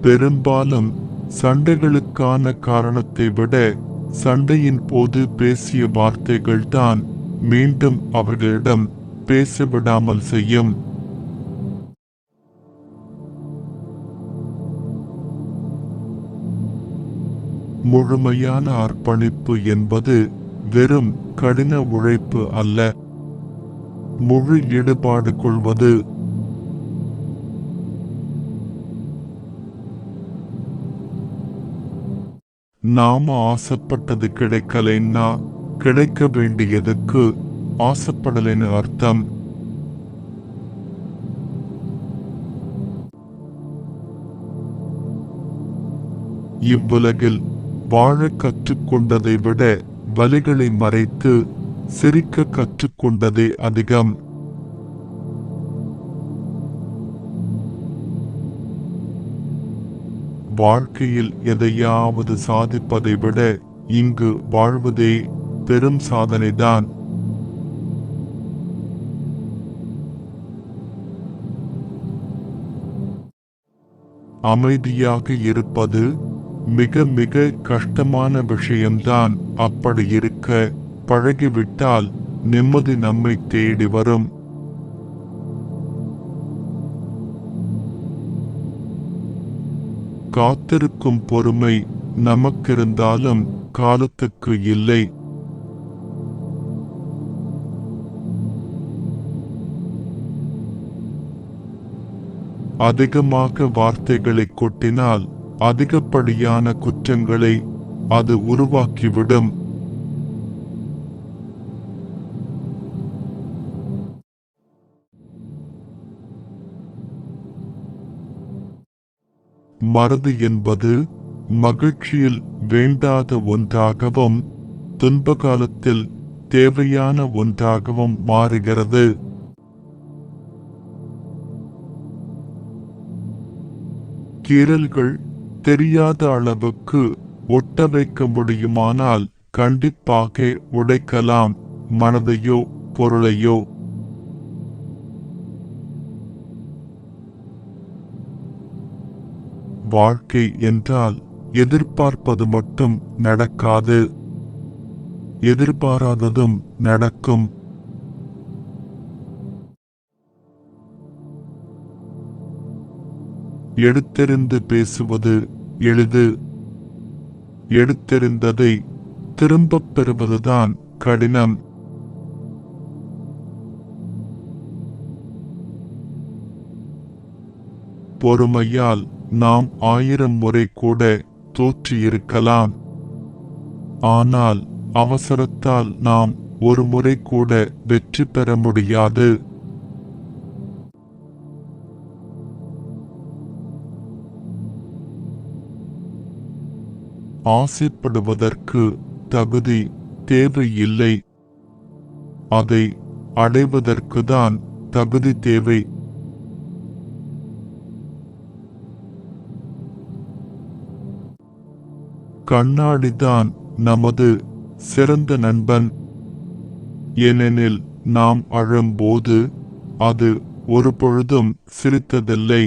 பெரும்பாலும் சண்டைகளுக்கான காரணத்தை விட சண்டையின் போது பேசிய வார்த்தைகள்தான் மீண்டும் அவர்களிடம் பேசவிடாமல் செய்யும். முழுமையான அர்ப்பணிப்பு என்பது வெறும் கடின உழைப்பு அல்ல, முழு ஈடுபாடு கொள்வது. நாம ஆசைப்பட்டது கிடைக்கலைன்னா கிடைக்க வேண்டியதுக்கு ஆசைப்படலைன்னு அர்த்தம். இவ்வுலகில் வாழ கற்றுக்கொண்டதை விட வலிகளை மறைத்து சிரிக்க கற்றுக்கொண்டதே அதிகம். வாழ்க்கையில் எதையாவது சாதிப்பதை விட இங்கு வாழ்வதே பெரும் சாதனைதான். அமைதியாக இருப்பது மிக மிக கஷ்டமான விஷயம்தான். அப்படி இருக்க பழகிவிட்டால் நிம்மதி நம்மை தேடி வரும். காத்திருக்கும் பொறுமை நமக்கிருந்தாலும் காலத்துக்கு இல்லை. அதிகமாக வார்த்தைகளை கொட்டினால் அதிகப்படியான குற்றங்களை அது உருவாக்கிவிடும். மறதி என்பது மகிழ்ச்சியில் வேண்டாத ஒன்றாகவும் துன்ப காலத்தில் தேவையான ஒன்றாகவும் மாறுகிறது. கீறல்கள் தெரியாத அளவுக்கு ஒட்ட வைக்க முடியுமானால் கண்டிப்பாக உடைக்கலாம் மனதையோ பொருளையோ. வாழ்க்கை என்றால் எதிர்பார்ப்பது மட்டும் நடக்காது, எதிர்பாராததும் நடக்கும். எடுத்தெறிந்து பேசுவது எளிது, எடுத்தெறிந்ததை திரும்பப் பெறுவதுதான் கடினம். பொறுமையால் நாம் 1000 முறை கூட தோற்றியிருக்கலாம். ஆனால் அவசரத்தால் நாம் ஒரு முறை கூட வெற்றி பெற முடியாது. ஆசைப்படுவதற்கு தகுதி தேவையில்லை, அதை அடைவதற்குதான் தகுதி தேவை. கண்ணாடிதான் நமது சிறந்த நண்பன். ஏனெனில் நாம் அழும்போது அது ஒரு பொழுதும் சிரித்ததில்லை.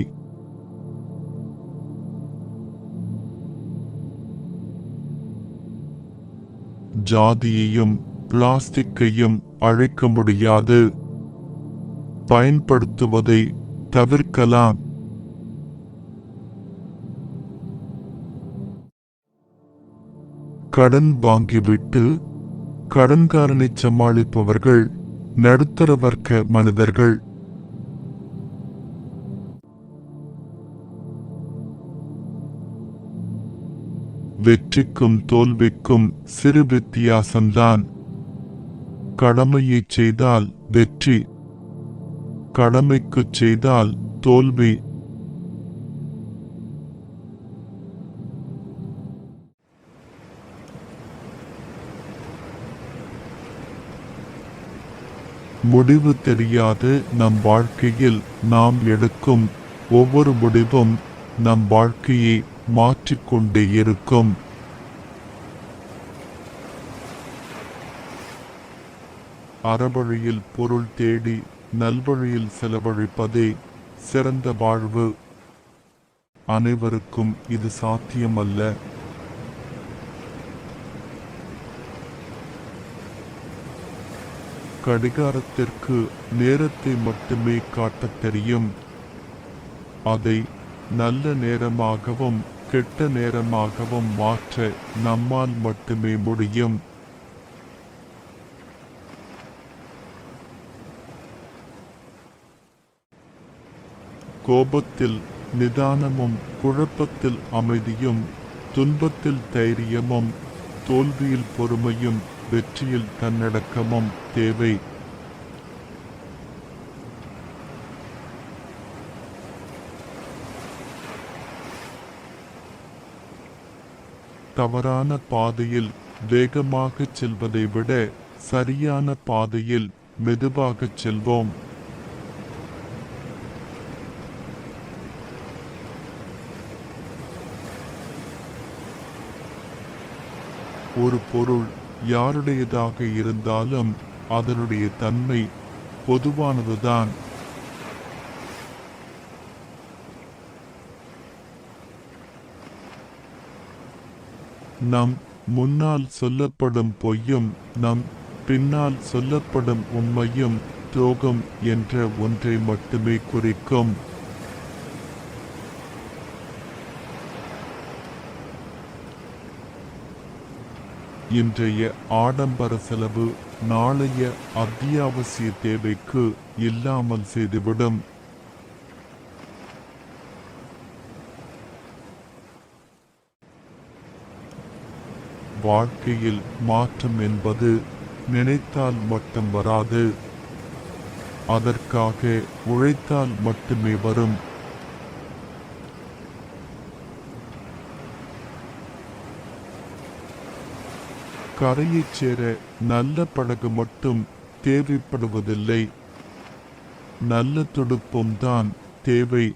ஜாதியையும் பிளாஸ்டிக்கையும் அழைக்க முடியாது, பயன்படுத்துவதை தவிர்க்கலாம். கடன் வாங்கிவிட்டு கடன்காரனை சமாளிப்பவர்கள் நடுத்தர வர்க்க மனிதர்கள். வெற்றிக்கும் தோல்விக்கும் சிறு வித்தியாசம்தான். கடமையை செய்தால் வெற்றி, கடமைக்கு செய்தால் தோல்வி. முடிவு தெரியாது நம் வாழ்க்கையில் நாம் எடுக்கும் ஒவ்வொரு முடிவும் நம் வாழ்க்கையை மாற்றிக்கொண்டே இருக்கும். அறவழியில் பொருள் தேடி நல்வழியில் செலவழிப்பதே சிறந்த வாழ்வு. அனைவருக்கும் இது சாத்தியமல்ல. கடிகாரத்திற்கு நேரத்தை மட்டுமே காட்டத் தெரியும். அதை நல்ல நேரமாகவும் கெட்ட நேரமாகவும் மாற்ற நம்மால் மட்டுமே முடியும். கோபத்தில் நிதானமும், குழப்பத்தில் அமைதியும், துன்பத்தில் தைரியமும், தோல்வியில் பொறுமையும், வெற்றியில் தன்னடக்கமும் தேவை. தவறான பாதையில் வேகமாகச் செல்வதை விட சரியான பாதையில் மெதுவாகச் செல்வோம். ஒரு பொருள் யாருடையதாக இருந்தாலும் அதனுடைய தன்மை பொதுவானதுதான். நம் முன்னால் சொல்லப்படும் பொய்யும் நம் பின்னால் சொல்லப்படும் உண்மையும் துரோகம் என்ற ஒன்றை மட்டுமே குறிக்கும். இன்றைய ஆடம்பர செலவு நாளைய அத்தியாவசிய தேவைக்கு இல்லாமல் செய்துவிடும். வாழ்க்கையில் மாற்றம் என்பது நினைத்தால் மட்டும் வராது, அதற்காக உழைத்தால் மட்டுமே வரும். கரையைச் சேர நல்ல படகு மட்டும் தேவைப்படுவதில்லை, நல்ல துடுப்பும் தான் தேவை.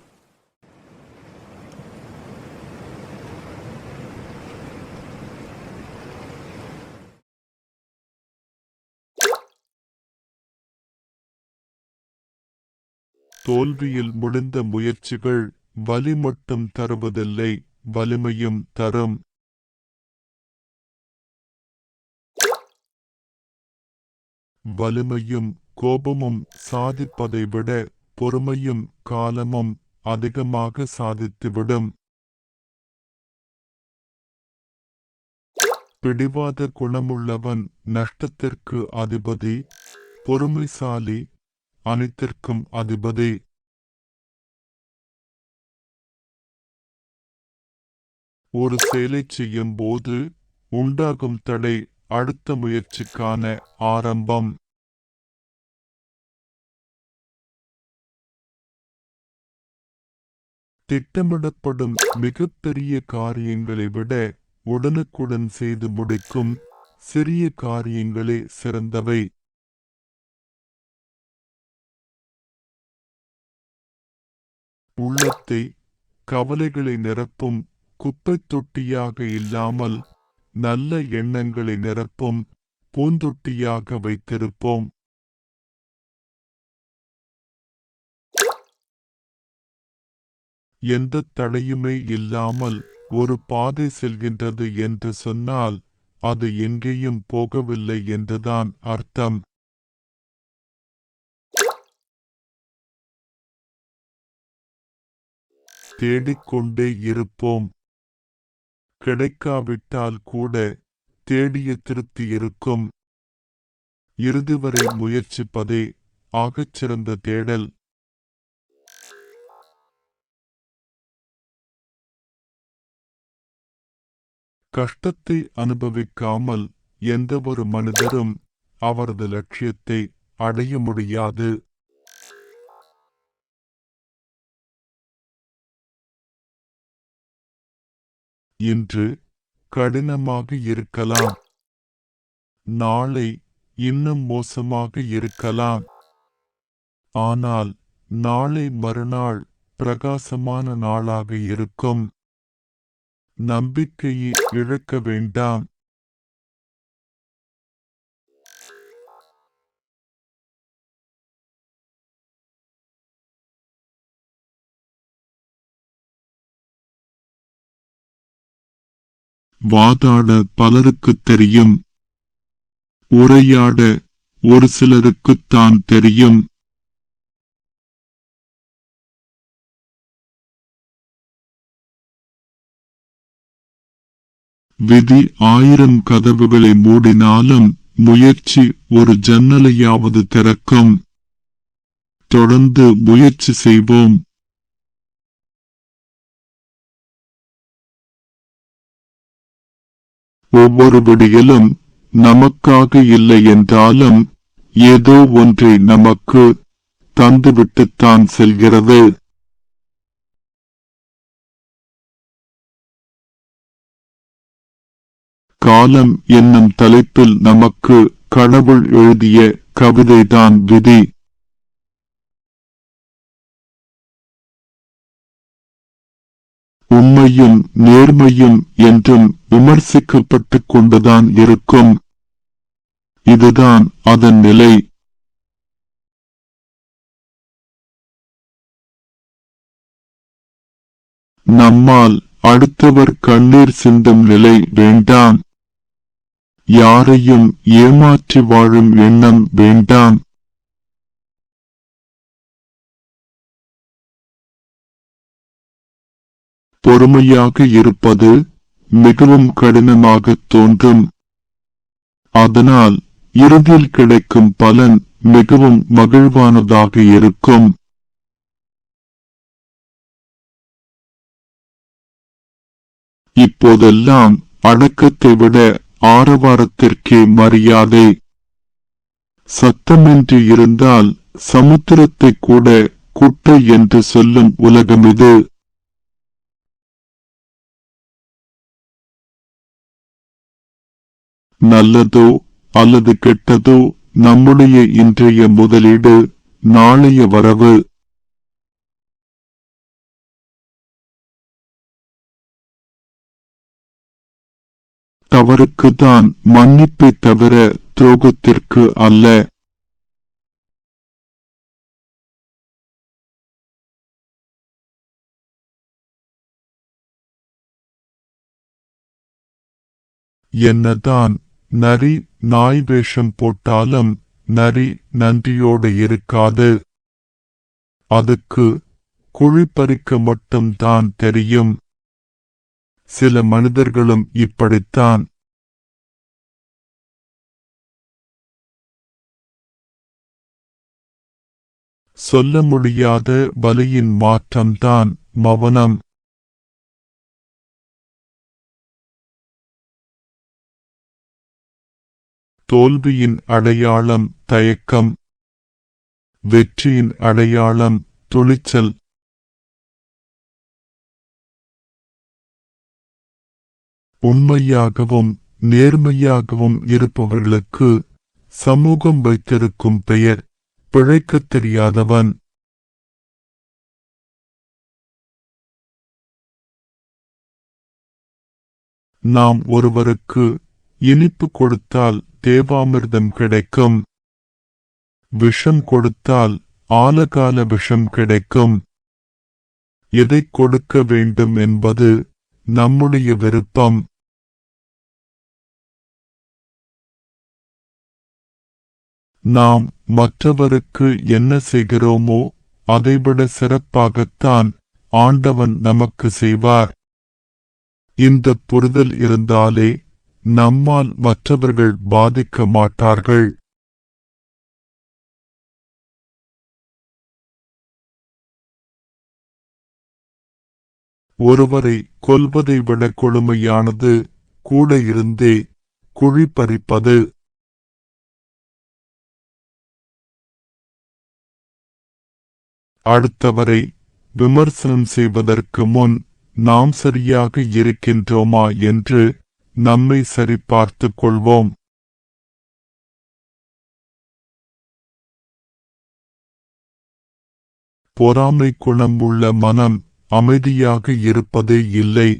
தோல்வியில் முடிந்த முயற்சிகள் வலி மட்டும் தருவதில்லை, வலிமையும் தரும். வலிமையும் கோபமும் சாதிப்பதை விட பொறுமையும் காலமும் அதிகமாக சாதித்துவிடும். பிடிவாத குணமுள்ளவன் நஷ்டத்திற்கு அதிபதி, பொறுமைசாலி அனைத்திற்கும் அதிபதி. ஒரு செயலை செய்யும் போது உண்டாகும் தடை அடுத்த முயற்சிக்கான ஆரம்பம். திட்டமிடப்படும் மிகப்பெரிய காரியங்களை விட உடனுக்குடன் செய்து முடிக்கும் சிறிய காரியங்களே சிறந்தவை. உள்ளத்தை கவலைகளை நிரப்பும் குப்பைத் தொட்டியாக இல்லாமல் நல்ல எண்ணங்களை நிரப்பும் பூந்தொட்டியாக வைத்திருப்போம். எந்த தடையுமே இல்லாமல் ஒரு பாதை செல்கின்றது என்று சொன்னால் அது எங்கேயும் போகவில்லை என்றுதான் அர்த்தம். தேடிக்கொண்டே இருப்போம். கிடைக்காவிட்டால் கூட தேடிய திருப்தி இருக்கும். இறுதிவரை முயற்சிப்பதே ஆகச்சிறந்த தேடல். கஷ்டத்தை அனுபவிக்காமல் எந்தவொரு மனிதரும் அவரது லட்சியத்தை அடைய முடியாது. இன்று கடினமாக இருக்கலாம், நாளை இன்னும் மோசமாக இருக்கலாம். ஆனால் நாளை மறுநாள் பிரகாசமான நாளாக இருக்கும். நம்பிக்கையை இழக்க வேண்டாம். வாதாட பலருக்குத் தெரியும். உரையாட ஒரு சிலருக்குத்தான் தெரியும். விதி 1000 கதவுகளை மூடினாலும் முயற்சி ஒரு ஜன்னலையாவது திறக்கும். தொடர்ந்து முயற்சி செய்வோம். ஒவ்வொரு விடியலும் நமக்காக இல்லை என்றாலும் ஏதோ ஒன்றை நமக்கு தந்துவிட்டுத்தான் செல்கிறது. காலம் என்னும் தலைப்பில் நமக்கு கடவுள் எழுதிய கவிதைதான் விதி. உண்மையும் நேர்மையும் என்றும் விமர்சிக்கப்பட்டுக் கொண்டுதான் இருக்கும். இதுதான் அதன் நிலை. நம்மால் அடுத்தவர் கண்ணீர் சிந்தும் நிலை வேண்டாம். யாரையும் ஏமாற்றி வாழும் எண்ணம் வேண்டாம். பொறுமையாக இருப்பது மிகவும் கடினமாகத் தோன்றும். அதனால் இறுதியில் கிடைக்கும் பலன் மிகவும் மகிழ்வானதாக இருக்கும். இப்போதெல்லாம் அடக்கத்தை விட ஆரவாரத்திற்கே மரியாதை. சத்தமின்றி இருந்தால் சமுத்திரத்தை கூட குட்டை என்று சொல்லும் உலகமிது. நல்லதோ அல்லது கெட்டதோ நம்முடைய இன்றைய முதலீடு நாளைய வரவு. தவறுக்குத்தான் மன்னிப்பை தவிர துரோகத்திற்கு அல்ல. என்னதான் நரி நாய் வேஷம் போட்டாலும் நரி நன்றியோடு இருக்காது. அதுக்கு குழி பறிக்க மட்டும்தான் தெரியும். சில மனிதர்களும் இப்படித்தான். சொல்ல முடியாத வலியின் மாற்றம்தான் மௌனம். தோல்வியின் அடையாளம் தயக்கம். வெற்றியின் அடையாளம் துணிச்சல். உண்மையாகவும் நேர்மையாகவும் இருப்பவர்களுக்கு சமூகம் வைத்திருக்கும் பெயர் பிழைக்கத் தெரியாதவன். நாம் ஒருவருக்கு இனிப்பு கொடுத்தால் தேவாமிர்தம் கிடைக்கும். விஷம் கொடுத்தால் ஆலகால விஷம் கிடைக்கும். எதை கொடுக்க வேண்டும் என்பது நம்முடைய விருப்பம். நாம் மற்றவருக்கு என்ன செய்கிறோமோ அதைவிட சிறப்பாகத்தான் ஆண்டவன் நமக்கு செய்வார். இந்த புரிதல் இருந்தாலே நம்மால் மற்றவர்கள் பாதிக்க மாட்டார்கள். ஒருவரை கொல்வதை விட கொடுமையானது கூட இருந்தே குழி பறிப்பது. அடுத்தவரை விமர்சனம் செய்வதற்கு முன் நாம் சரியாக இருக்கின்றோமா என்று நம்மை சரிபார்த்துக் கொள்வோம். பொறாமை குணம் உள்ள மனம் அமைதியாக இருப்பதே இல்லை.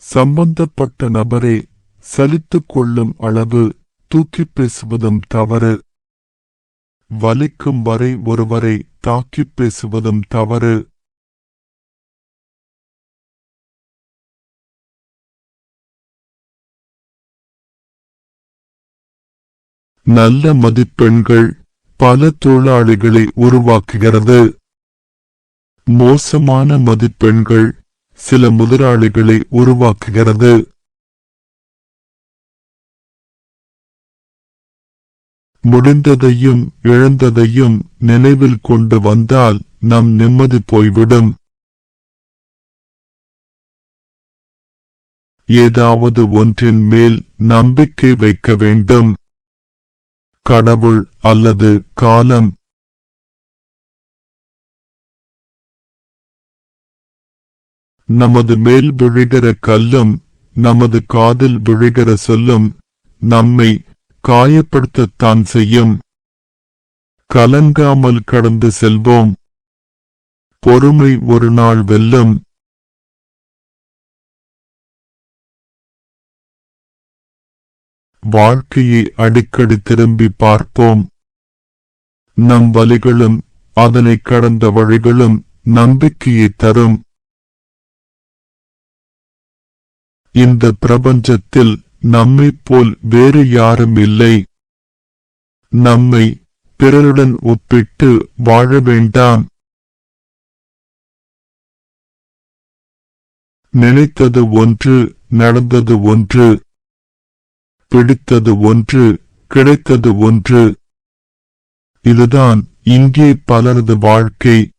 சம்பந்தப்பட்ட நபரே சலித்துக் கொள்ளும் அளவு தூக்கிப் பேசுவதும் தவறு. வலிக்கும் வரை ஒருவரை தாக்கிப் பேசுவதும் தவறு. நல்ல மதிப்பெண்கள் பல தொழிலாளிகளை உருவாக்குகிறது. மோசமான மதிப்பெண்கள் சில முதலாளிகளை உருவாக்குகிறது. முடிந்ததையும் இழந்ததையும் நினைவில் கொண்டு வந்தால் நம் நிம்மதி போய்விடும். ஏதாவது ஒன்றின் மேல் நம்பிக்கை வைக்க வேண்டும். கடவுள் அல்லது காலம். நமது மேல் விழுகிற கல்லும் நமது காதில் விழுகிற சொல்லும் நம்மை காயப்படுத்தத்தான் செய்யும். கலங்காமல் கடந்து செல்வோம். பொறுமை ஒரு நாள் வெல்லும். வாழ்க்கையை அடிக்கடி திரும்பி பார்ப்போம். நம் வழிகளும் அதனை கடந்த வழிகளும் நம்பிக்கையை தரும். இந்த பிரபஞ்சத்தில் நம்மைப் போல் வேறு யாரும் இல்லை. நம்மை பிறருடன் ஒப்பிட்டு வாழ வேண்டாம். நினைத்தது ஒன்று, நடந்தது ஒன்று. பிடித்தது ஒன்று, கிடைத்தது ஒன்று. இதுதான் இங்கே பலரது வாழ்க்கை.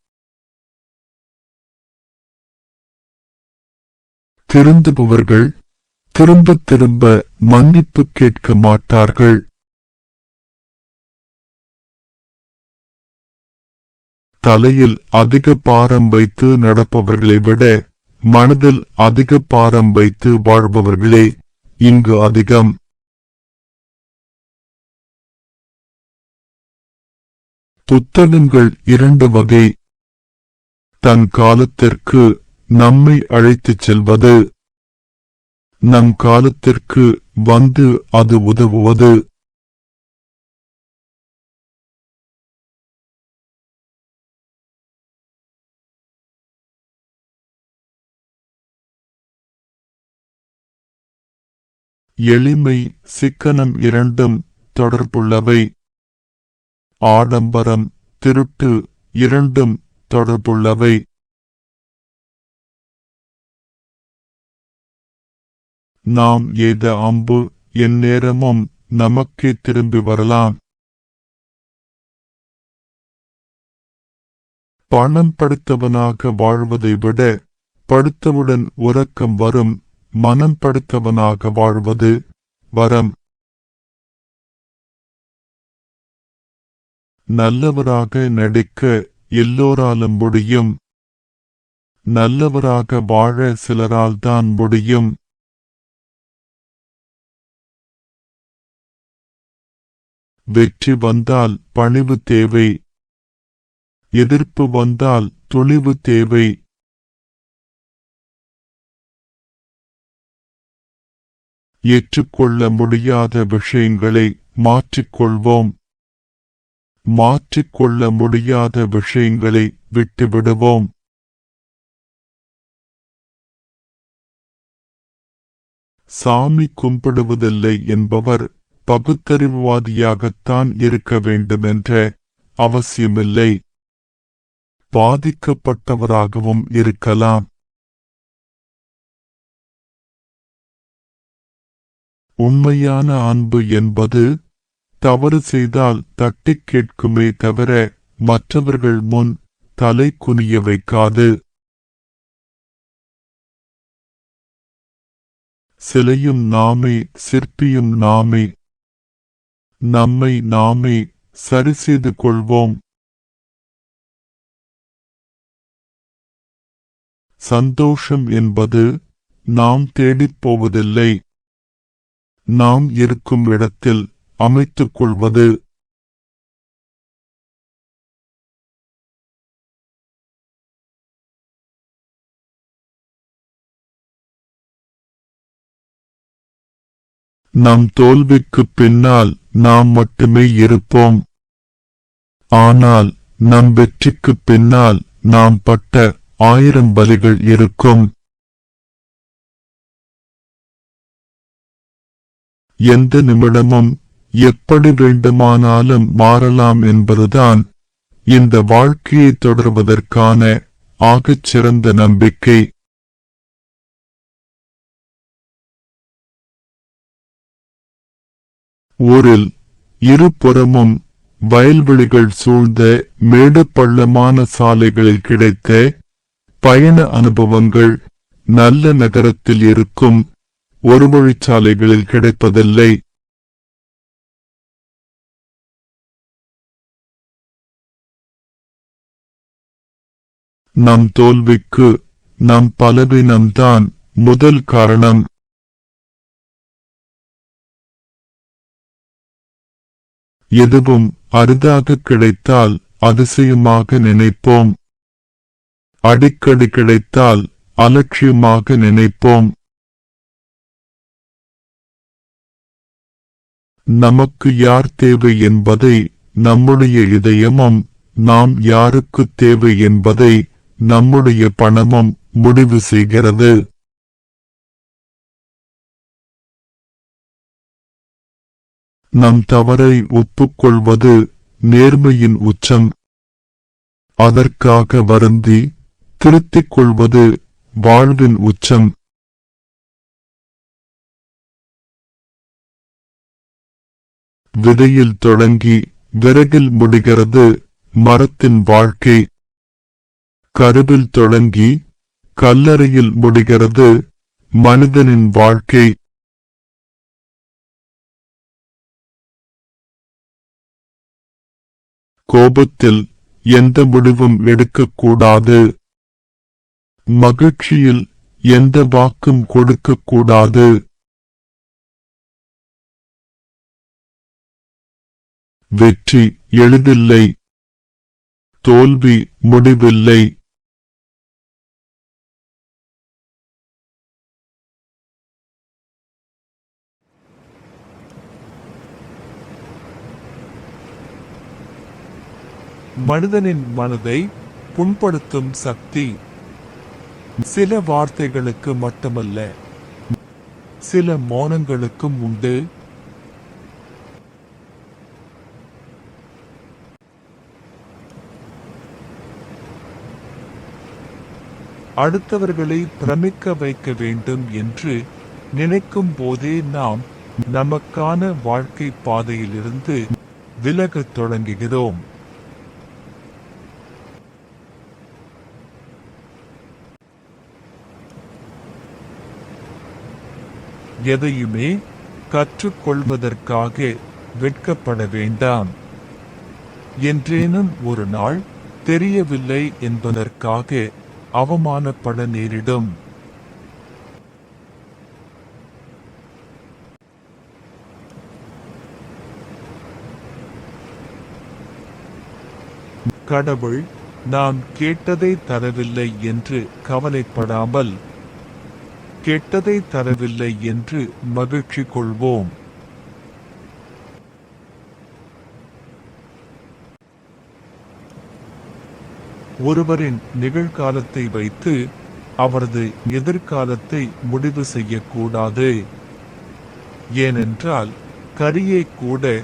திருந்துபவர்கள் திரும்ப திரும்ப மன்னிப்பு கேட்க மாட்டார்கள். தலையில் அதிக பாரம் வைத்து நடப்பவர்களை விட மனதில் அதிக பாரம் வைத்து வாழ்பவர்களே இங்கு அதிகம். புத்தகங்கள் இரண்டு வகை. தன் காலத்திற்கு நம்மை அழைத்துச் செல்வது, நம் காலத்திற்கு வந்து அது உதவுவது. எளிமை சிக்கனம் இரண்டும் தொடர்புள்ளவை. ஆடம்பரம் திருட்டு இரண்டும் தொடர்புள்ளவை. நாம் எய்த அம்பு எந்நேரமும் நமக்கே திரும்பி வரலாம். பணம் படைத்தவனாக வாழ்வதை விட படுத்தவுடன் உறக்கம் வரும். மனம் படைத்தவனாக வாழ்வது வரம். நல்லவராக நடிக்க எல்லோராலும் முடியும். நல்லவராக வாழ சிலரால் தான் முடியும். வெற்றி வந்தால் பணிவு தேவை. எதிர்ப்பு வந்தால் துணிவு தேவை. ஏற்றுக்கொள்ள முடியாத விஷயங்களை மாற்றிக்கொள்வோம். மாற்றிக்கொள்ள முடியாத விஷயங்களை விட்டுவிடுவோம். சாமி கும்பிடுவதில்லை என்பவர் பகுத்தறிவுவாதியாகத்தான் இருக்க வேண்டுமென்ற அவசியமில்லை. பாதிக்கப்பட்டவராகவும் இருக்கலாம். உண்மையான அன்பு என்பது தவறு செய்தால் தட்டிக் கேட்குமே தவிர மற்றவர்கள் முன் தலை குனிய வைக்காது. சிலையும் நாமே, சிற்பியும் நாமே. நம்மை நாமே சரிசெய்து கொள்வோம். சந்தோஷம் என்பது நாம் தேடிப் போவதில்லை. நாம் இருக்கும் இடத்தில் அமைத்துக் கொள்வது. நம் தோல்விக்குப் பின்னால் நாம் மட்டுமே இருப்போம். ஆனால் நம் வெற்றிக்குப் பின்னால் நாம் பட்ட 1000 வலிகள் இருக்கும். எந்த நிமிடமும் எப்படி வேண்டுமானாலும் மாறலாம் என்பதுதான் இந்த வாழ்க்கையை தொடர்வதற்கான ஆகச் சிறந்த நம்பிக்கை. ஊரில் இருபுறமும் வயல்வெளிகள் சூழ்ந்த மேடு பள்ளமான சாலைகளில் கிடைத்த பயண அனுபவங்கள் நல்ல நகரத்தில் இருக்கும் ஒரு வழிச்சாலைகளில் கிடைப்பதில்லை. நம் தோல்விக்கு நம் பலவீனம்தான் முதல் காரணம். எதுவும் அரிதாக கிடைத்தால் அதிசயமாக நினைப்போம். அடிக்கடி கிடைத்தால் அலட்சியமாக நினைப்போம். நமக்கு யார் தேவை என்பதை நம்முடைய இதயமும், நாம் யாருக்கு தேவை என்பதை நம்முடைய பணமும் முடிவு செய்கிறது. நம் தவறை ஒப்புக்கொள்வது நேர்மையின் உச்சம். அதற்காக வருந்தி திருத்திக் கொள்வது வாழ்வின் உச்சம். விதையில் தொடங்கி விறகில் முடிகிறது மரத்தின் வாழ்க்கை. கருவில் தொடங்கி கல்லறையில் முடிகிறது மனிதனின் வாழ்க்கை. கோபத்தில் எந்த முடிவும் எடுக்கக்கூடாது. மகிழ்ச்சியில் எந்த வாக்கும் கொடுக்கக்கூடாது. வெற்றி எளிதில்லை, தோல்வி முடிவில்லை. மனிதனின் மனதை புண்படுத்தும் சக்தி சில வார்த்தைகளுக்கு மட்டுமல்ல, சில மௌனங்களுக்கும் உண்டு. அடுத்தவர்களை பிரமிக்க வைக்க வேண்டும் என்று நினைக்கும் போதே நாம் நமக்கான வாழ்க்கை பாதையிலிருந்து விலகத் தொடங்குகிறோம். எதையுமே கற்றுக்கொள்வதற்காக வெட்கப்பட வேண்டாம். என்றேனும் ஒரு நாள் தெரியவில்லை என்பதற்காக அவமானப்பட நேரிடும். கடவுள் நாம் கேட்டதை தரவில்லை என்று கவலைப்படாமல், கெட்டதை தரவில்லை என்று மகிழ்ச்சி கொள்வோம். ஒருவரின் நிகழ்காலத்தை வைத்து அவரது எதிர்காலத்தை முடிவு செய்யக்கூடாது. ஏனென்றால் கரியை கூட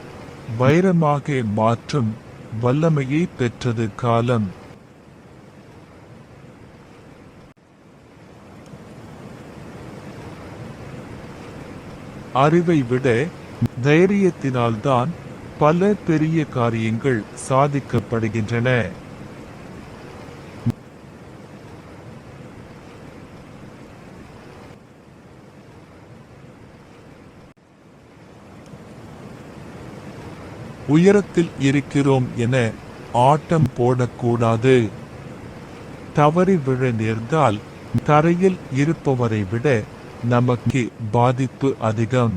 வைரமாக மாற்றும் வல்லமையை பெற்றது காலம். அறிவை விட தைரியத்தினால்தான் பல பெரிய காரியங்கள் சாதிக்கப்படுகின்றன. உயரத்தில் இருக்கிறோம் என ஆட்டம் போடக்கூடாது. தவறி விழ நேர்ந்தால் தரையில் இருப்பவரை விட நமக்கு பாதிப்பு அதிகம்.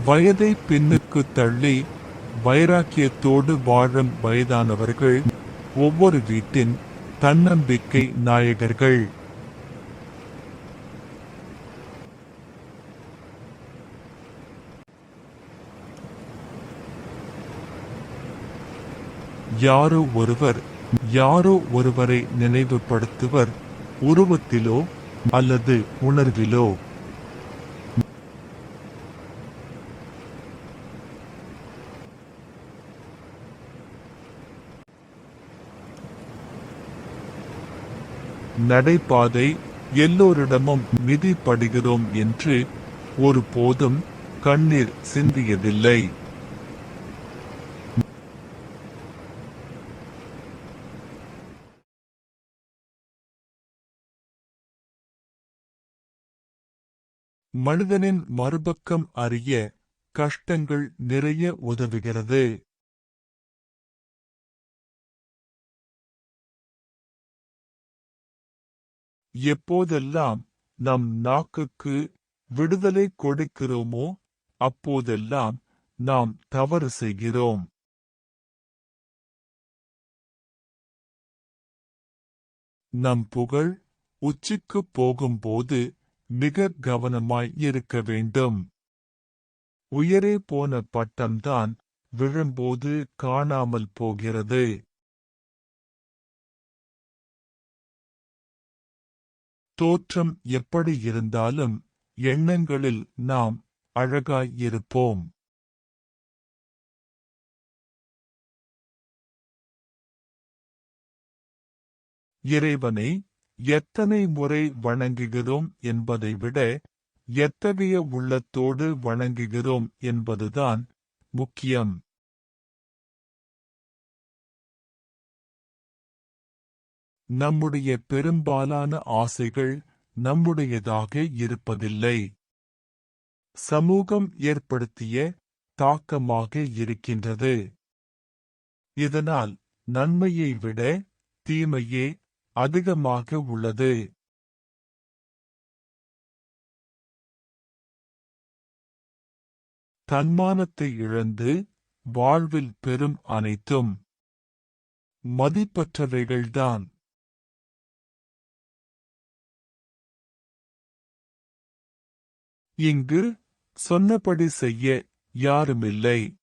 வயதை பின்னுக்கு தள்ளி வைராக்கியத்தோடு வாழும் வயதானவர்கள் ஒவ்வொரு வீட்டின் தன்னம்பிக்கை நாயகர்கள். யாரோ ஒருவர் யாரோ ஒருவரை நினைவுபடுத்துவர், உருவத்திலோ அல்லது உணர்விலோ. நடைபாதை எல்லோரிடமும் மிதிப்படுகிறோம் என்று ஒருபோதும் கண்ணீர் சிந்தியதில்லை. மனிதனின் மறுபக்கம் அறிய கஷ்டங்கள் நிறைய உதவுகிறது. எப்போதெல்லாம் நம் நாக்குக்கு விடுதலை கொடுக்கிறோமோ அப்போதெல்லாம் நாம் தவறு செய்கிறோம். நம் புகழ் உச்சிக்குப் போகும்போது மிக கவனமாய் இருக்க வேண்டும். உயரே போன பட்டம்தான் விழும்போது காணாமல் போகிறது. தோற்றம் எப்படி இருந்தாலும் எண்ணங்களில் நாம் அழகாய் இருப்போம். இறைவனை எத்தனை முறை வணங்குகிறோம் என்பதை விட எத்தகைய உள்ளத்தோடு வணங்குகிறோம் என்பதுதான் முக்கியம். நம்முடைய பெரும்பாலான ஆசைகள் நம்முடையதாக இருப்பதில்லை. சமூகம் ஏற்படுத்திய தாக்கமாக இருக்கின்றது. இதனால் நன்மையை விட தீமையே அதிகமாக உள்ளது. தன்மானத்தை இழந்து வாழ்வில் பெறும் அனைத்தும் மதிப்பற்றவைகள்தான். இங்கு சொன்னபடி செய்ய யாருமில்லை.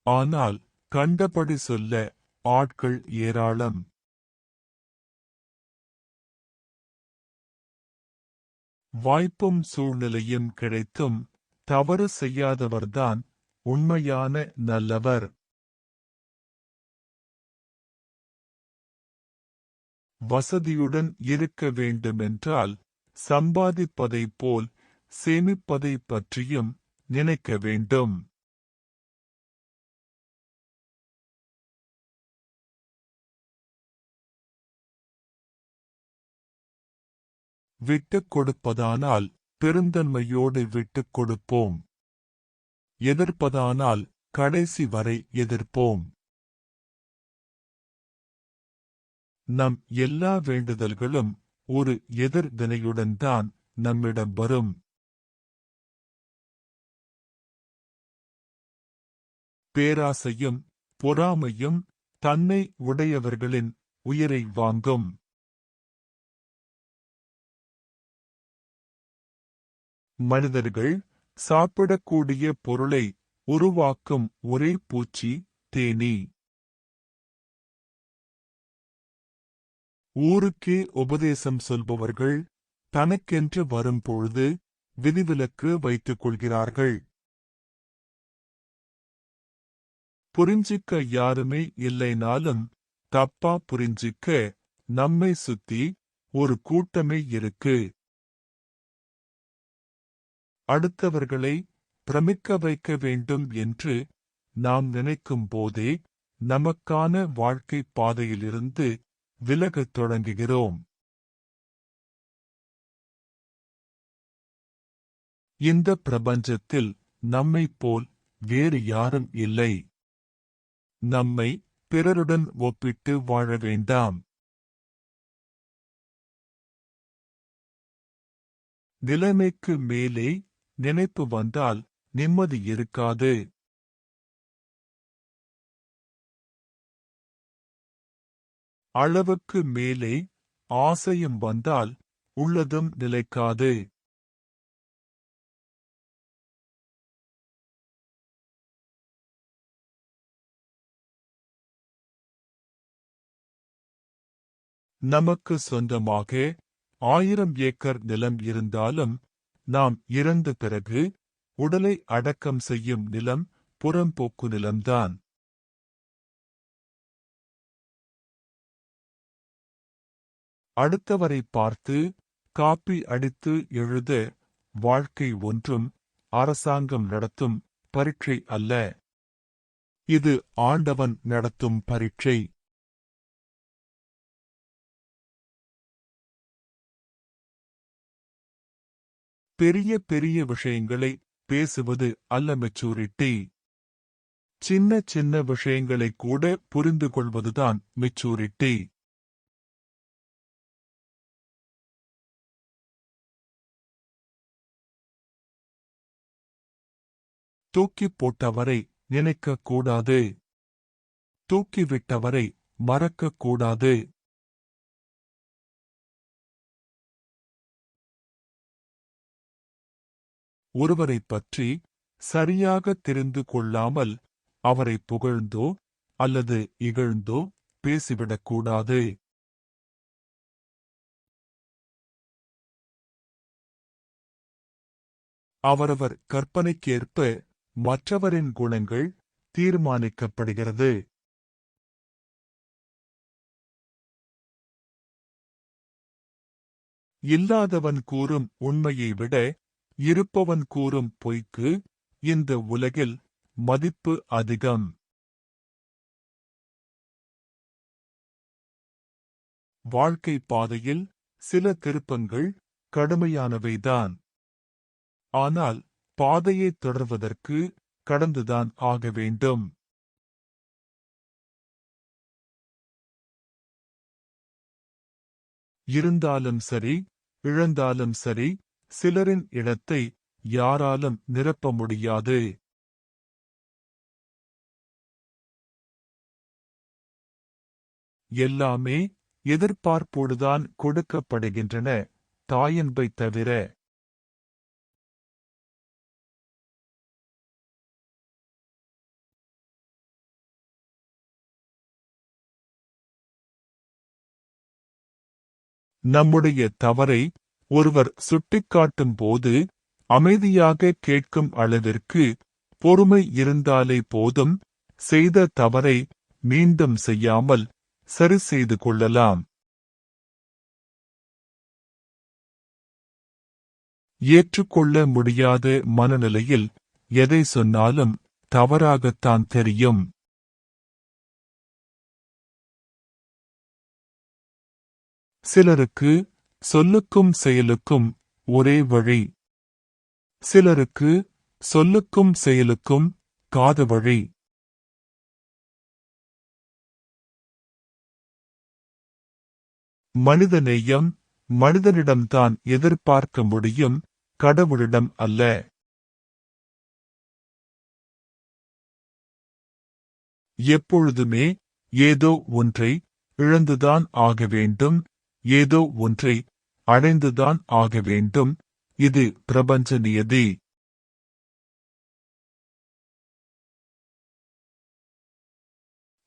ஆனால் கண்டபடி சொல்ல ஆட்கள் ஏராளம். வாய்ப்பும் சூழ்நிலையும் கிடைத்தும் தவறு செய்யாதவர்தான் உண்மையான நல்லவர். வசதியுடன் இருக்க வேண்டுமென்றால் சம்பாதிப்பதைப் போல் சேமிப்பதைப் பற்றியும் நினைக்க வேண்டும். விட்டுக் கொடுப்பதானால் பெருந்தன்மையோடு விட்டுக் கொடுப்போம். எதிர்ப்பதானால் கடைசி வரை எதிர்ப்போம். நம் எல்லா வேண்டுதல்களும் ஒரு எதிர்வினையுடன் தான் நம்மிடம் வரும். பேராசையும் பொறாமையும் தன்னை உடையவர்களின் உயிரை வாங்கும். மனிதர்கள் சாப்பிடக்கூடிய பொருளை உருவாக்கும் ஒரே பூச்சி தேனீ. ஊருக்கே உபதேசம் சொல்பவர்கள் தனக்கென்று வரும்பொழுது விதிவிலக்கு வைத்துக் கொள்கிறார்கள். புரிஞ்சிக்க யாருமே இல்லைனாலும் தப்பா புரிஞ்சிக்க நம்மை சுத்தி ஒரு கூட்டமே இருக்கு. அடுத்தவர்களை பிரமிக்க வைக்க வேண்டும் என்று நாம் நினைக்கும் போதே நமக்கான வாழ்க்கை பாதையிலிருந்து விலகத் தொடங்குகிறோம். இந்த பிரபஞ்சத்தில் நம்மைப் போல் வேறு யாரும் இல்லை. நம்மை பிறருடன் ஒப்பிட்டு வாழ வேண்டாம். நிலைமைக்கு மேலே நினைப்பு வந்தால் நிம்மதி இருக்காது. அளவுக்கு மேலே ஆசையும் வந்தால் உள்ளதும் நிலைக்காது. நமக்கு சொந்தமாக 1000 ஏக்கர் நிலம் இருந்தாலும் நாம் இறந்த பிறகு உடலை அடக்கம் செய்யும் நிலம் புறம்போக்கு நிலம்தான். அடுத்தவரை பார்த்து காப்பி அடித்து எழுத வாழ்க்கை ஒன்றும் அரசாங்கம் நடத்தும் பரீட்சை அல்ல. இது ஆண்டவன் நடத்தும் பரீட்சை. பெரிய பெரிய விஷயங்களை பேசுவது அல்ல மெச்சூரிட்டி. சின்ன சின்ன விஷயங்களை கூட புரிந்து கொள்வதுதான் மெச்சூரிட்டி. தூக்கிப் போட்டவரை நினைக்கக் கூடாது. தூக்கிவிட்டவரை மறக்கக் கூடாது. ஒருவரைப் பற்றி சரியாக தெரிந்து கொள்ளாமல் அவரை புகழ்ந்தோ அல்லது இகழ்ந்தோ பேசிவிடக்கூடாது. அவரவர் கற்பனைக்கேற்ப மற்றவரின் குணங்கள் தீர்மானிக்கப்படுகிறது. இல்லாதவன் கூறும் உண்மையை விட இருப்பவன் கூறும் பொய்க்கு இந்த உலகில் மதிப்பு அதிகம். வாழ்க்கை பாதையில் சில திருப்பங்கள் கடுமையானவைதான். ஆனால் பாதையை தொடர்வதற்கு கடந்துதான் ஆக வேண்டும். இருந்தாலும் சரி, இழந்தாலும் சரி, சிலரின் இடத்தை யாராலும் நிரப்ப முடியாது. எல்லாமே எதிர்பார்ப்போடுதான் கொடுக்கப்படுகின்றன, தாயன்பை தவிர. நம்முடைய தவறை ஒருவர் சுட்டிக்காட்டும் போது அமைதியாக கேட்கும் அளவிற்கு பொறுமை இருந்தாலே போதும், செய்த தவறை மீண்டும் செய்யாமல் சரி செய்து கொள்ளலாம். ஏற்றுக்கொள்ள முடியாத மனநிலையில் எதை சொன்னாலும் தவறாகத்தான் தெரியும். சிலருக்கு சொல்லுக்கும் செயலுக்கும் ஒரே வழி. சிலருக்கு சொல்லுக்கும் செயலுக்கும் காத வழி. மனிதநேயம் மனிதனிடம்தான் எதிர்பார்க்க முடியும், கடவுளிடம் அல்ல. எப்பொழுதுமே ஏதோ ஒன்றை இழந்துதான் ஆக வேண்டும், ஏதோ ஒன்றை அடைந்துதான் ஆக வேண்டும். இது பிரபஞ்ச நியதி.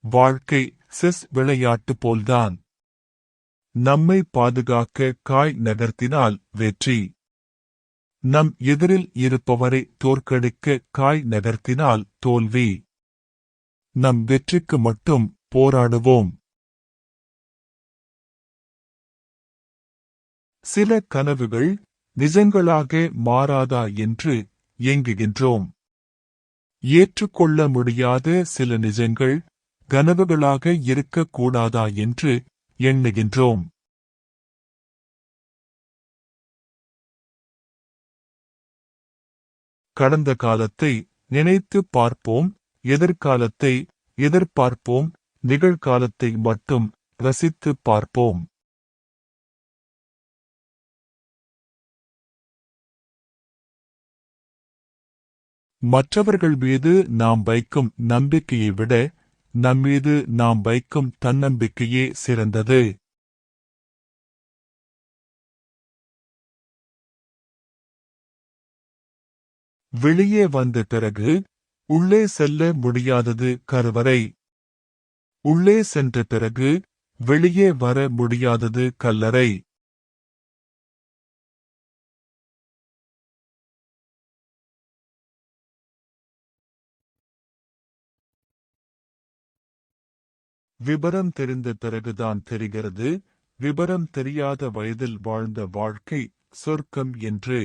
வாழ்க்கை செஸ் விளையாட்டு போல்தான். நம்மை பாதுகாக்க காய் நகர்த்தினால் வெற்றி. நம் எதிரில் இருப்பவரை தோற்கடிக்க காய் நகர்த்தினால் தோல்வி. நம் வெற்றிக்கு மட்டும் போராடுவோம். சில கனவுகள் நிஜங்களாக மாறாதா என்று ஏங்குகின்றோம். ஏற்றுக்கொள்ள முடியாத சில நிஜங்கள் கனவுகளாக இருக்கக்கூடாதா என்று எண்ணுகின்றோம். கடந்த காலத்தை நினைத்து பார்ப்போம், எதிர்காலத்தை எதிர்பார்ப்போம், நிகழ்காலத்தை மட்டும் ரசித்து பார்ப்போம். மற்றவர்கள் மீது நாம் வைக்கும் நம்பிக்கையை விட நம்மீது நாம் வைக்கும் தன்னம்பிக்கையே சிறந்தது. வெளியே வந்த பிறகு உள்ளே செல்ல முடியாதது கருவறை. உள்ளே சென்ற பிறகு வெளியே வர முடியாதது கல்லறை. விபரம் தெரிந்த பிறகுதான் தெரிகிறது, விபரம் தெரியாத வயதில் வாழ்ந்த வாழ்க்கை சொர்க்கம் என்று.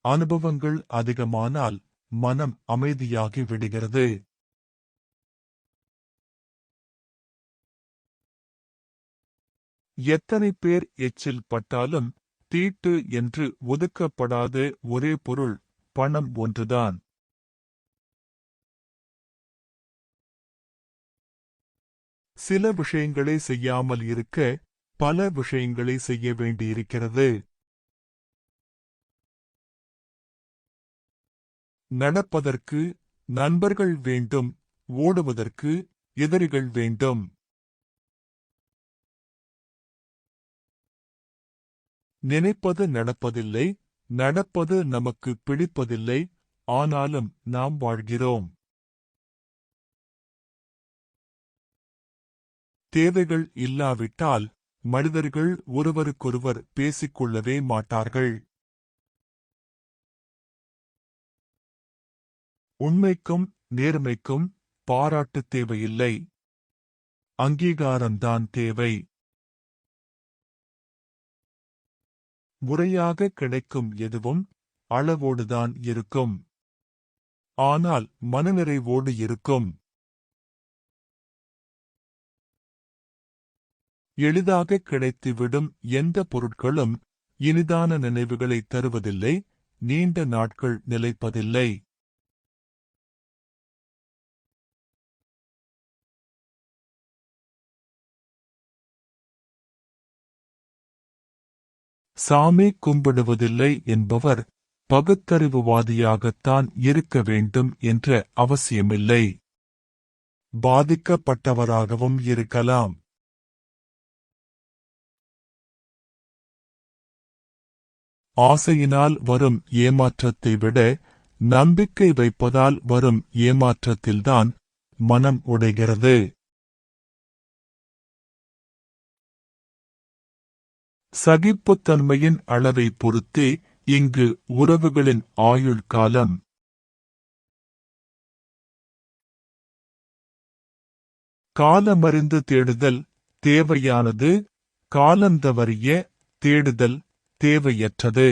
அனுபவங்கள் அதிகமானால் மனம் அமைதியாகி விடுகிறது. எத்தனை பேர் எச்சில் பட்டாலும் தீட்டு என்று ஒதுக்கப்படாத ஒரே பொருள் பணம் ஒன்றுதான். சில விஷயங்களை செய்யாமல் இருக்க பல விஷயங்களை செய்ய வேண்டியிருக்கிறது. நடப்பதற்கு நண்பர்கள் வேண்டும், ஓடுவதற்கு எதிரிகள் வேண்டும். நினைப்பது நடப்பதில்லை, நடப்பது நமக்கு பிடிப்பதில்லை, ஆனாலும் நாம் வாழ்கிறோம். தேவைகள் இல்லாவிட்டால் மனிதர்கள் ஒருவருக்கொருவர் பேசிக்கொள்ளவே மாட்டார்கள். உண்மைக்கும் நேர்மைக்கும் பாராட்டு தேவையில்லை, அங்கீகாரம்தான் தேவை. முறையாக கிடைக்கும் எதுவும் அளவோடுதான் இருக்கும், ஆனால் மனநிறைவோடு இருக்கும். எளிதாக கிடைத்துவிடும் எந்த பொருட்களும் இனிதான நினைவுகளை தருவதில்லை, நீண்ட நாட்கள் நிலைப்பதில்லை. சாமி கும்பிடுவதில்லை என்பவர் பகுத்தறிவுவாதியாகத்தான் இருக்க வேண்டும் என்ற அவசியமில்லை, பாதிக்கப்பட்டவராகவும் இருக்கலாம். ஆசையினால் வரும் ஏமாற்றத்தை விட நம்பிக்கை வைப்பதால் வரும் ஏமாற்றத்தில்தான் மனம் உடைகிறது. சகிப்புத்தன்மையின் அளவை பொறுத்தே இங்கு உறவுகளின் ஆயுள் காலம். காலமறிந்து தேடுதல் தேவையானது, காலந்தவறிய தேடுதல் தேவையற்றது.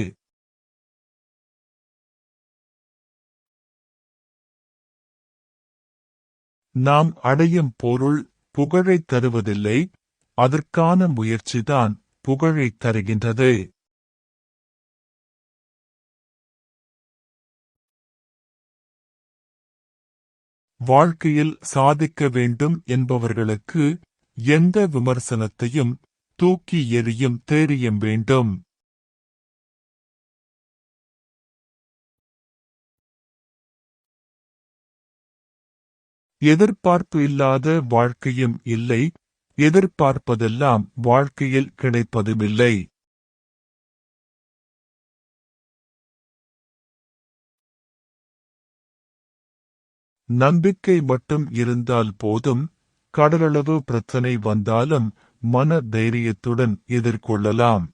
நாம் அடையும் பொருள் புகழைத் தருவதில்லை, அதற்கான முயற்சிதான் புகழைத் தருகின்றது. வாழ்க்கையில் சாதிக்க வேண்டும் என்பவர்களுக்கு எந்த விமர்சனத்தையும் தூக்கி எறியும் தைரியம் வேண்டும். எதிர்பார்ப்பு இல்லாத வாழ்க்கையும் இல்லை, எதிர்பார்ப்பதெல்லாம் வாழ்க்கையில் கிடைப்பதுமில்லை. நம்பிக்கை மட்டும் இருந்தால் போதும், கடலளவு பிரச்சனை வந்தாலும் மன தைரியத்துடன் எதிர்கொள்ளலாம்.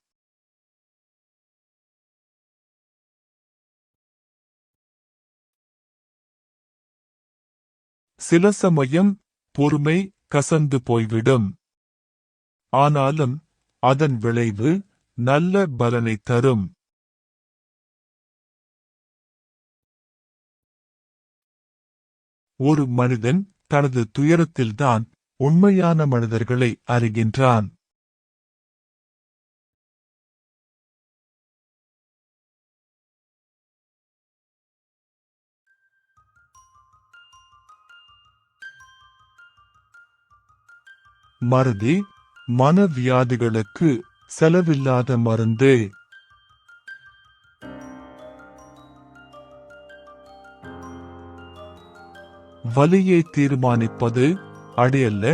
சில சமயம் பொறுமை கசந்து போய்விடும், ஆனாலும் அதன் விளைவு நல்ல பலனை தரும். ஒரு மனிதன் தனது துயரத்தில்தான் உண்மையான மனிதர்களை அறிகின்றான். மறதி மனவியாதிகளுக்கு செலவில்லாத மருந்து. வலியை தீர்மானிப்பது அடியல்ல,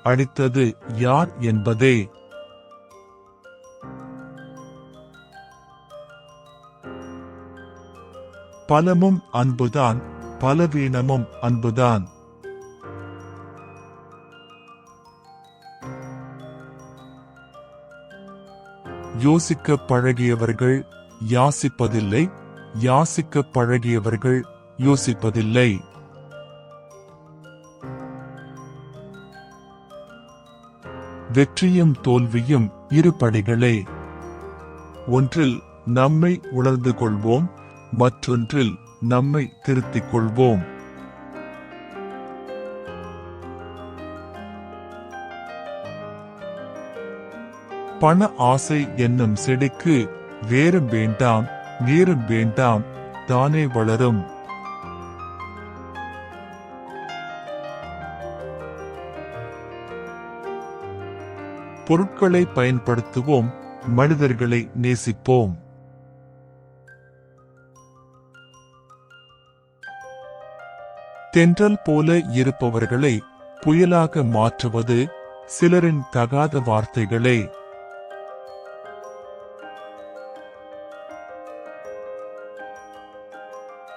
அடித்தது யார் என்பதே. பலமும் அன்புதான், பலவீனமும் அன்புதான். யோசிக்க பழகியவர்கள் யாசிப்பதில்லை, யாசிக்க பழகியவர்கள் யோசிப்பதில்லை. வெற்றியும் தோல்வியும் இருபடிகளே. ஒன்றில் நம்மை உணர்ந்து கொள்வோம், மற்றொன்றில் நம்மை திருத்திக் கொள்வோம். பண ஆசை என்னும் செடிக்கு வேரும் வேண்டாம், நீரும் வேண்டாம், தானே வளரும். பொருட்களை பயன்படுத்துவோம், மனிதர்களை நேசிப்போம். தென்றல் போல இருப்பவர்களை புயலாக மாற்றுவது சிலரின் தகாத வார்த்தைகளே.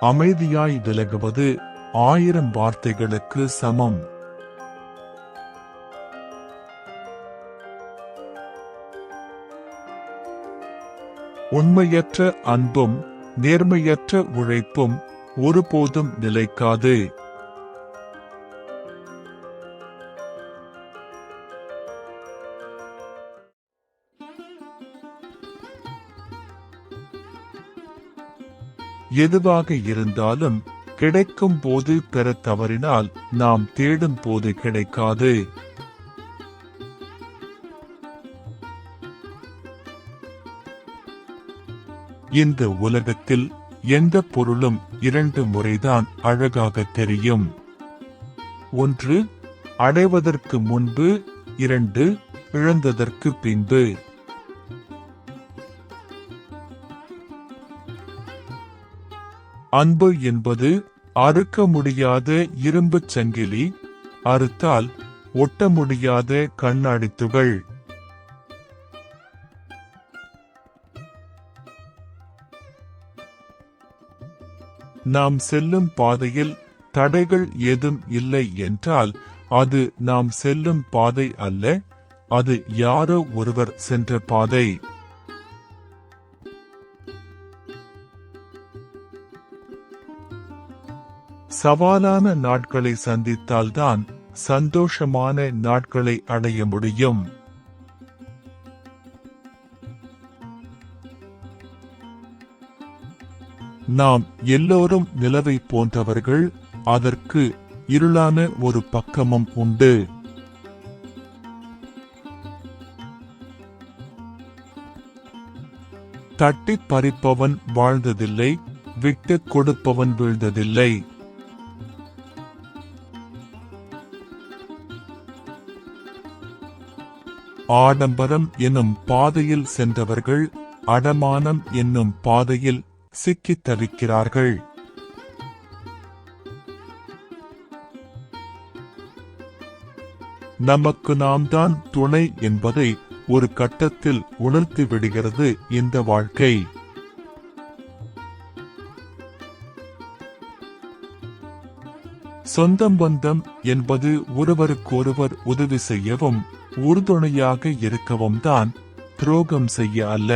அமைதியாய் விலகுவது 1000 வார்த்தைகளுக்கு சமம். உண்மையற்ற அன்பும் நேர்மையற்ற உழைப்பும் ஒருபோதும் நிலைக்காது. எதுவாக இருந்தாலும் கிடைக்கும் போது பெற தவறினால் நாம் தேடும் போது கிடைக்காது. இந்த உலகத்தில் எந்த பொருளும் 2 முறைதான் அழகாக தெரியும். 1 அடைவதற்கு முன்பு, 2 இழந்ததற்கு பின்பு. அன்பு என்பது அறுக்க முடியாத இரும்புச் சங்கிலி, அறுத்தால் ஒட்ட முடியாத கண்ணாடி துகள். நாம் செல்லும் பாதையில் தடைகள் ஏதும் இல்லை என்றால் அது நாம் செல்லும் பாதை அல்ல, அது யாரோ ஒருவர் சென்ற பாதை. சவாலான நாட்களை சந்தித்தால்தான் சந்தோஷமான நாட்களை அடைய முடியும். நாம் எல்லோரும் நிலவை போன்றவர்கள், அதற்கு இருளான ஒரு பக்கமும் உண்டு. தட்டிப் பறிப்பவன் வாழ்ந்ததில்லை, விட்டுக் கொடுப்பவன் வீழ்ந்ததில்லை. ஆடம்பரம் என்னும் பாதையில் சென்றவர்கள் அடமானம் என்னும் பாதையில் சிக்கித் தவிக்கிறார்கள். நமக்கு நாம் தான் துணை என்பதை ஒரு கட்டத்தில் உணர்த்தி விடுகிறது இந்த வாழ்க்கை. சொந்தம் பந்தம் என்பது ஒருவருக்கொருவர் உதவி செய்யவும் உறுதுணையாக இருக்கவும் தான், துரோகம் செய்ய அல்ல.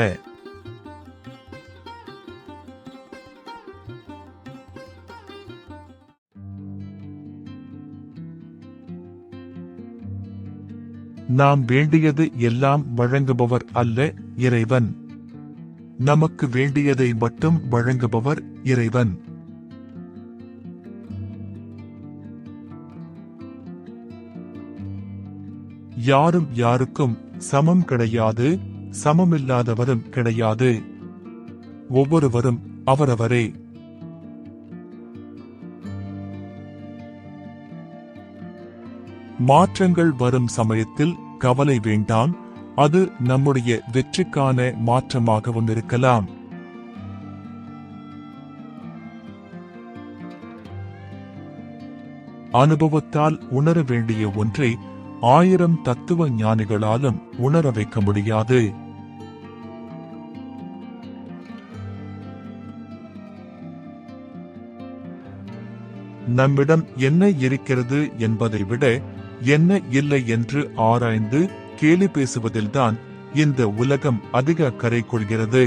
நாம் வேண்டியது எல்லாம் வழங்குபவர் அல்ல இறைவன். நமக்கு வேண்டியதை மட்டும் வழங்குபவர் இறைவன். யாரும் யாருக்கும் சமம் கிடையாது, சமமில்லாதவரும் கிடையாது. ஒவ்வொருவரும் அவரவரே. மாற்றங்கள் வரும் சமயத்தில் கவலை வேண்டாம், அது நம்முடைய வெற்றிக்கான மாற்றமாகவும் இருக்கலாம். அனுபவத்தால் உணர வேண்டிய ஒன்றை 1000 தத்துவ ஞானிகளாலும் உணர வைக்க முடியாது. நம்மிடம் என்ன இருக்கிறது என்பதை விட என்ன இல்லை என்று ஆராய்ந்து கேலி பேசுவதில்தான் இந்த உலகம் அதிக கரை கொள்கிறது.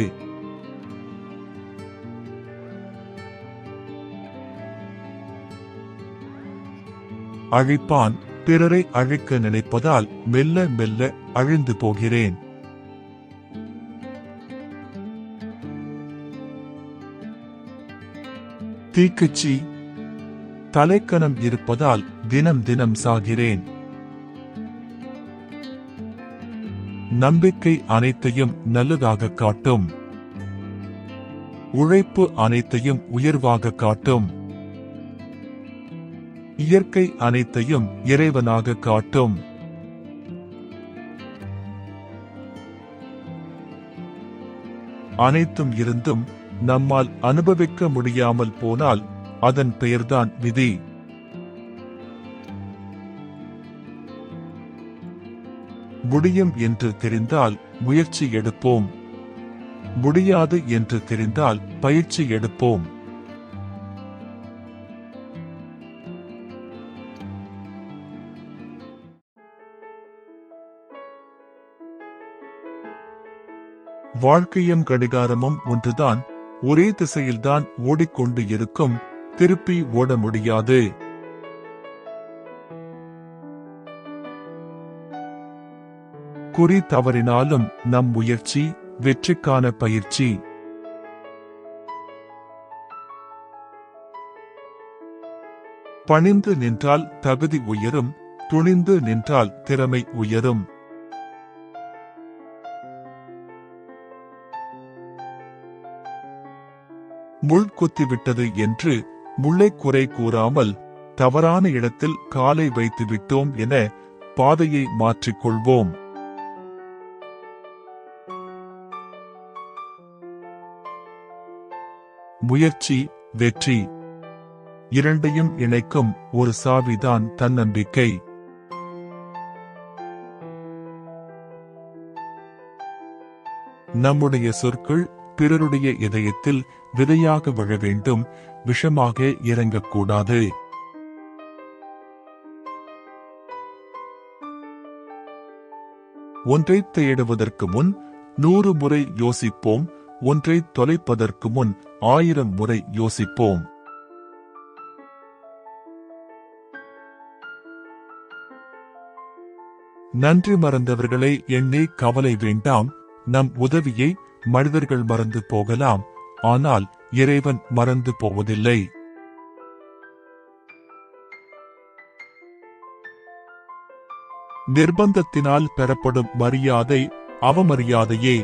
அழிப்பான் பிறரை அழிக்க நினைப்பதால் மெல்ல மெல்ல அழிந்து போகிறேன். தீக்குச்சி தலைக்கணம் இருப்பதால் தினம் தினம் சாகிறேன். நம்பிக்கை அனைத்தையும் நல்லதாக காட்டும். உழைப்பு அனைத்தையும் உயர்வாக காட்டும். இயற்கை அனைத்தையும் இறைவனாக காட்டும். அனைத்தும் இருந்தும் நம்மால் அனுபவிக்க முடியாமல் போனால் அதன் பெயர்தான் விதி. முடியும் என்று தெரிந்தால் முயற்சி எடுப்போம். முடியாது என்று தெரிந்தால் பயிற்சி எடுப்போம். வாழ்க்கையும் கடிகாரமும் ஒன்றுதான். ஒரே திசையில்தான் ஓடிக்கொண்டு இருக்கும். திருப்பி ஓட முடியாது. குறி தவறினாலும் நம் முயற்சி வெற்றிக்கான பயிற்சி. பணிந்து நின்றால் தகுதி உயரும். துணிந்து நின்றால் திறமை உயரும். முள் குத்திவிட்டது என்று முள்ளை குறை கூறாமல் தவறான இடத்தில் காலை வைத்து விட்டோம் என பாதையை மாற்றிக்கொள்வோம். முயற்சி வெற்றி இரண்டையும் இணைக்கும் ஒரு சாவிதான் தன்னம்பிக்கை. நம்முடைய சொற்கள் பிறருடைய இதயத்தில் விதையாக விழ வேண்டும், விஷமாக இறங்கக்கூடாது. ஒன்றை தேடுவதற்கு முன் 100 முறை யோசிப்போம். ஒன்றை தொலைப்பதற்கு முன் 1000 முறை யோசிப்போம். நன்றி மறந்தவர்களை எண்ணி கவலை வேண்டாம். நம் உதவியை மனிதர்கள் மறந்து போகலாம், ஆனால் இறைவன் மறந்து போவதில்லை. நிர்பந்தத்தினால் பெறப்படும் மரியாதை அவமரியாதையே.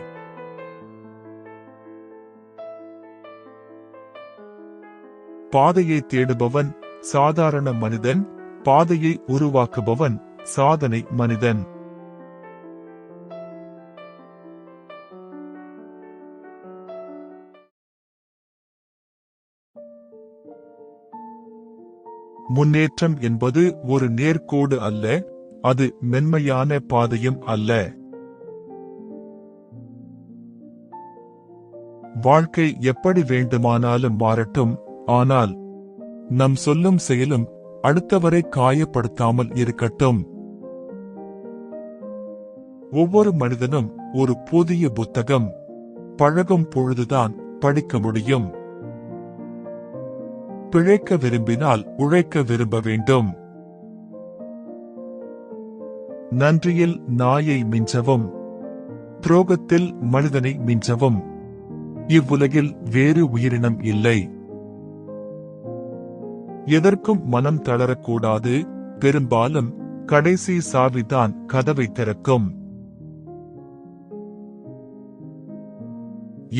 பாதையை தேடுபவன் சாதாரண மனிதன், பாதையை உருவாக்குபவன் சாதனை மனிதன். முன்னேற்றம் என்பது ஒரு நேர்கோடு அல்ல, அது மென்மையான பாதையும் அல்ல. வாழ்க்கை எப்படி வேண்டுமானாலும் மாறட்டும், ஆனால் நம் சொல்லும் செயலும் அடுத்தவரை காயப்படுத்தாமல் இருக்கட்டும். ஒவ்வொரு மனிதனும் ஒரு புதிய புத்தகம். பழகும் பொழுதுதான் படிக்க முடியும். பிழைக்க விரும்பினால் உழைக்க விரும்ப வேண்டும். நன்றியில் நாயை மிஞ்சவும், துரோகத்தில் மனிதனை மிஞ்சவும் இவ்வுலகில் வேறு உயிரினம் இல்லை. எதற்கும் மனம் தளரக்கூடாது. பெரும்பாலும் கடைசி சாவிதான் கதவை திறக்கும்.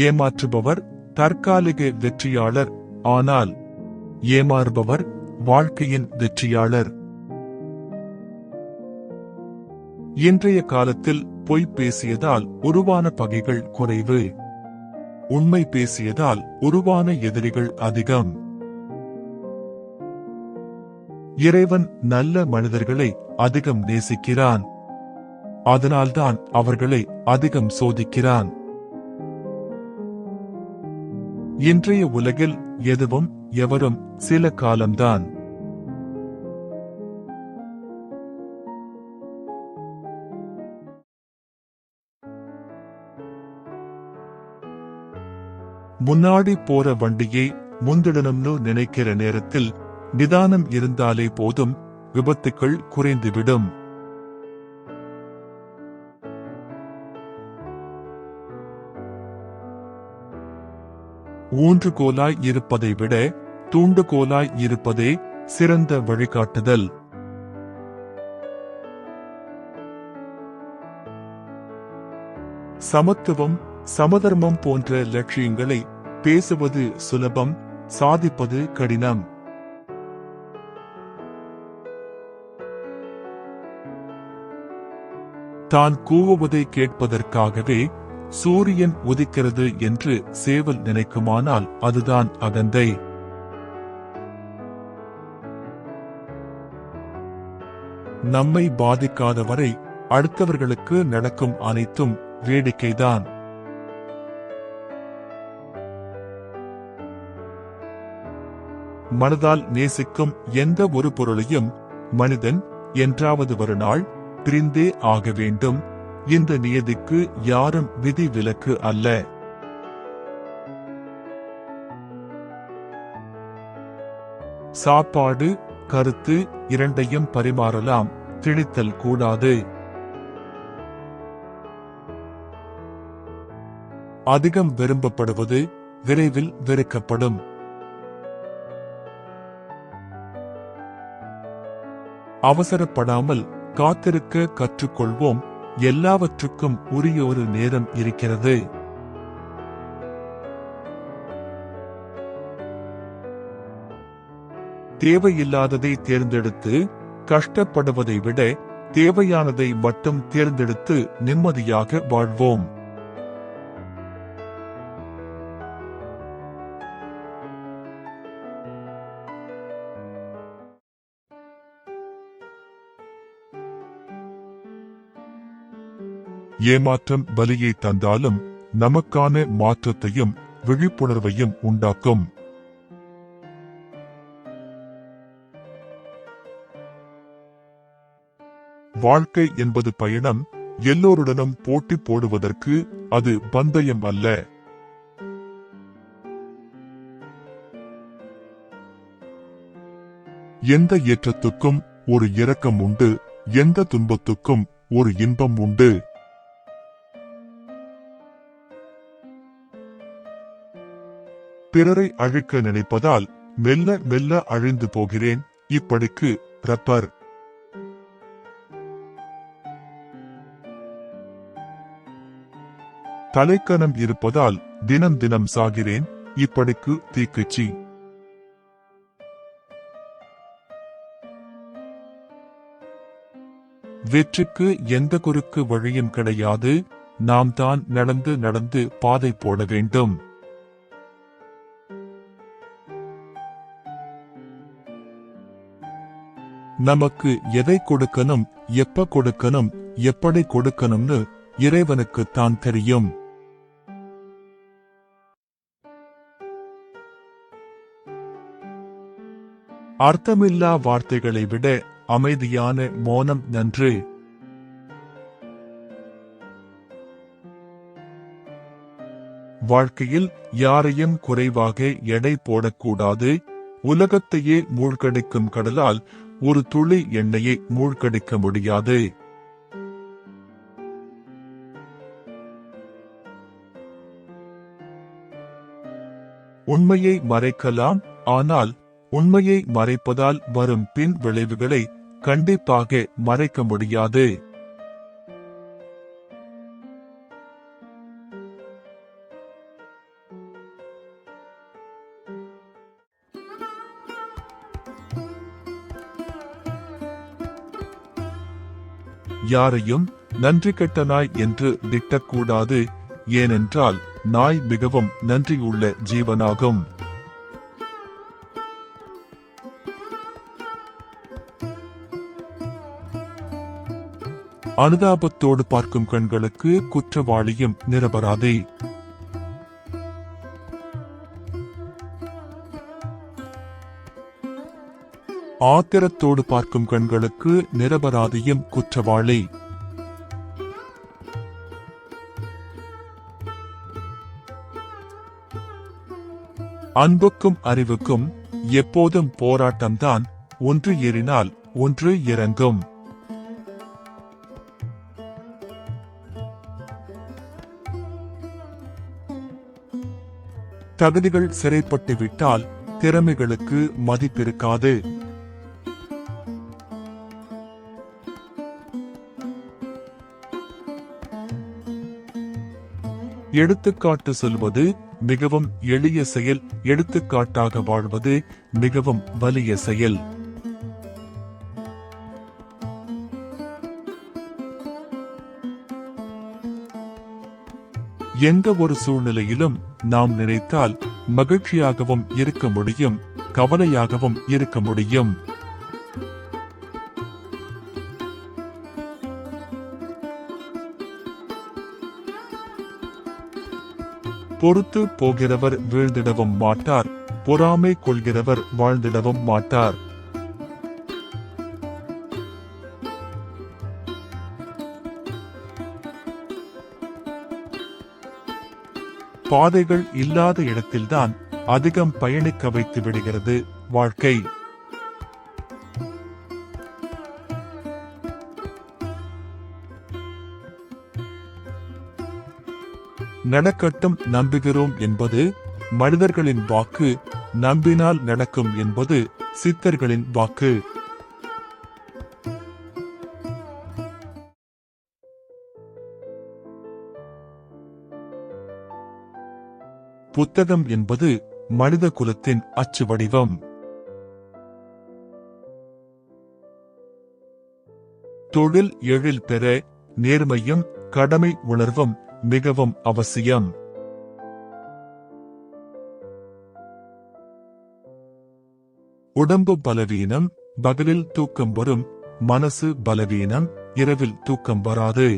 ஏமாற்றுபவர் தற்காலிக வெற்றியாளர், ஆனால் ஏமாறுபவர் வாழ்க்கையின் வெற்றியாளர். இன்றைய காலத்தில் பொய் பேசியதால் உருவான பகைகள் குறைவு. உண்மை பேசியதால் உருவான எதிரிகள் அதிகம். இறைவன் நல்ல மனிதர்களை அதிகம் நேசிக்கிறான். அதனால்தான் அவர்களை அதிகம் சோதிக்கிறான். இன்றைய உலகில் எதுவும் எவரும் சில காலம்தான். முன்னாடி போற வண்டியை முந்திடணும்னு நினைக்கிற நேரத்தில் நிதானம் இருந்தாலே போதும், விபத்துக்கள் குறைந்துவிடும். ஊன்றுகோலாய் இருப்பதை விட தூண்டுகோலாய் இருப்பதே சிறந்த வழிகாட்டுதல். சமத்துவம், சமதர்மம் போன்ற லட்சியங்களை பேசுவது சுலபம், சாதிப்பது கடினம். தான் கூவுவதை கேட்பதற்காகவே சூரியன் உதிக்கிறது என்று சேவல் நினைக்குமானால் அதுதான் அகந்தை. நம்மை பாதிக்காதவரை அடுத்தவர்களுக்கு நடக்கும் அனைத்தும் வேடிக்கைதான். மனதால் நேசிக்கும் எந்த ஒரு பொருளையும் மனிதன் என்றாவது ஒரு நாள் பிரிந்தே ஆக வேண்டும். இந்த நியதிக்கு யாரும் விதி விலக்கு அல்ல. சாப்பாடு, கருத்து இரண்டையும் பரிமாறலாம், திணித்தல் கூடாது. அதிகம் விரும்பப்படுவது விரைவில் வெறுக்கப்படும். அவசரப்படாமல் காத்திருக்க கற்றுக்கொள்வோம். எல்லாவற்றுக்கும் உரிய ஒரு நேரம் இருக்கிறது. தேவையில்லாததை தேர்ந்தெடுத்து கஷ்டப்படுவதை விட தேவையானதை மட்டும் தேர்ந்தெடுத்து நிம்மதியாக வாழ்வோம். ஏமாற்றம் வலியை தந்தாலும் நமக்கான மாற்றத்தையும் விழிப்புணர்வையும் உண்டாக்கும். வாழ்க்கை என்பது பயணம். எல்லோருடனும் போட்டி போடுவதற்கு அது பந்தயம் அல்ல. எந்த ஏற்றத்துக்கும் ஒரு இரக்கம் உண்டு, எந்த துன்பத்துக்கும் ஒரு இன்பம் உண்டு. பிறரை அழிக்க நினைப்பதால் மெல்ல மெல்ல அழிந்து போகிறேன். இப்படிக்கு ரப்பர். தலைக்கணம் இருப்பதால் தினம் தினம் சாகிறேன். இப்படிக்கு தீக்குச்சி. வெற்றிக்கு எந்த குறுக்கு வழியும் கிடையாது. நாம் தான் நடந்து நடந்து பாதை போட வேண்டும். நமக்கு எதை கொடுக்கணும், எப்ப கொடுக்கணும், எப்படி கொடுக்கணும்னு இறைவனுக்கு தான் தெரியும். அர்த்தமில்லா வார்த்தைகளை விட அமைதியான மௌனம் நன்று. வாழ்க்கையில் யாரையும் குறைவாக எடை போடக்கூடாது. உலகத்தையே மூழ்கடிக்கும் கடலால் ஒரு துளி எண்ணெயை மூழ்கடிக்க முடியாது. உண்மையை மறைக்கலாம், ஆனால் உண்மையை மறைப்பதால் வரும் பின் விளைவுகளை கண்டிப்பாக மறைக்க முடியாது. யாரையும் நன்றி கெட்ட நாய் என்று திட்டக்கூடாது. ஏனென்றால் நாய் மிகவும் நன்றியுள்ள ஜீவனாகும். அனுதாபத்தோடு பார்க்கும் கண்களுக்கு குற்றவாளியும் நிரபராதி. ஆத்திரத்தோடு பார்க்கும் கண்களுக்கு நிரபராதியும் குற்றவாளி. அன்புக்கும் அறிவுக்கும் எப்போதும் போராட்டம்தான். ஒன்று ஏறினால் ஒன்று இறங்கும். தகுதிகள் சிறைப்பட்டு விட்டால் திறமைகளுக்கு மதிப்பிருக்காது. எடுத்துக்காட்டு சொல்வது மிகவும் எளிய செயல், எடுத்துக்காட்டாக வாழ்வது மிகவும் வலிய செயல். எந்த ஒரு சூழ்நிலையிலும் நாம் நினைத்தால் மகிழ்ச்சியாகவும் இருக்க முடியும், கவலையாகவும் இருக்க முடியும். பொறுத்து போகிறவர் வீழ்ந்திடவும் மாட்டார், பொறாமை கொள்கிறவர் வாழ்ந்திடவும் மாட்டார். பாதைகள் இல்லாத இடத்தில்தான் அதிகம் பயணிக்க வைத்து விடுகிறது வாழ்க்கை. நடக்கட்டும் நம்புகிறோம் என்பது மனிதர்களின் வாக்கு, நம்பினால் நடக்கும் என்பது சித்தர்களின் வாக்கு. புத்தகம் என்பது மனித குலத்தின் அச்சு வடிவம். தொழில் எழில் பெற நேர்மையும் கடமை உணர்வும் மிகவும் அவசியம். உடம்பு பலவீனம், பகலில் தூக்கம் வரும். மனசு பலவீனம், இரவில் தூக்கம் வராது.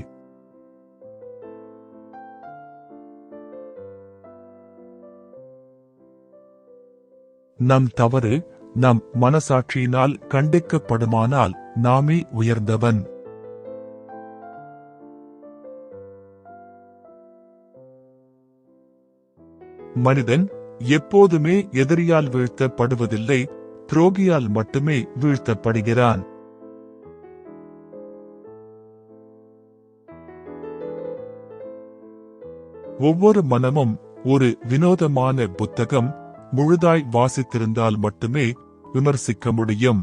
நம் தவறு நம் மனசாட்சியினால் கண்டிக்கப்படுமானால் நாமே உயர்ந்தவன். மனிதன் எப்போதுமே எதிரியால் வீழ்த்தப்படுவதில்லை, துரோகியால் மட்டுமே வீழ்த்தப்படுகிறான். ஒவ்வொரு மனமும் ஒரு வினோதமான புத்தகம். முழுதாய் வாசித்திருந்தால் மட்டுமே விமர்சிக்க முடியும்.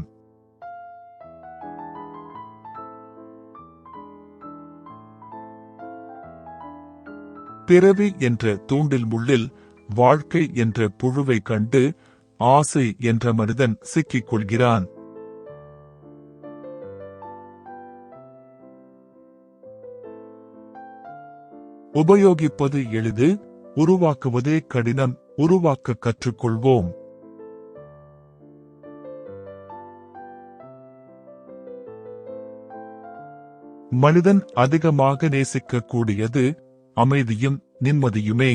பிறவி என்ற தூண்டில் முள்ளில் வாழ்க்கை என்ற புழுவை கண்டு ஆசை என்ற மனிதன் சிக்கிக் கொள்கிறான். உபயோகிப்பது எளிது, உருவாக்குவதே கடினம். உருவாக்க கற்றுக்கொள்வோம். மனிதன் அதிகமாக நேசிக்கக்கூடியது அமைதியும் நிம்மதியுமே.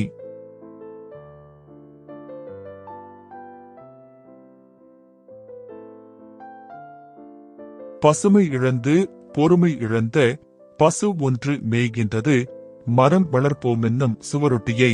பசுமை இழந்து பொறுமை இழந்த பசு ஒன்று மேய்கின்றது மரம் வளர்ப்போமென்னும் சுவரொட்டியை.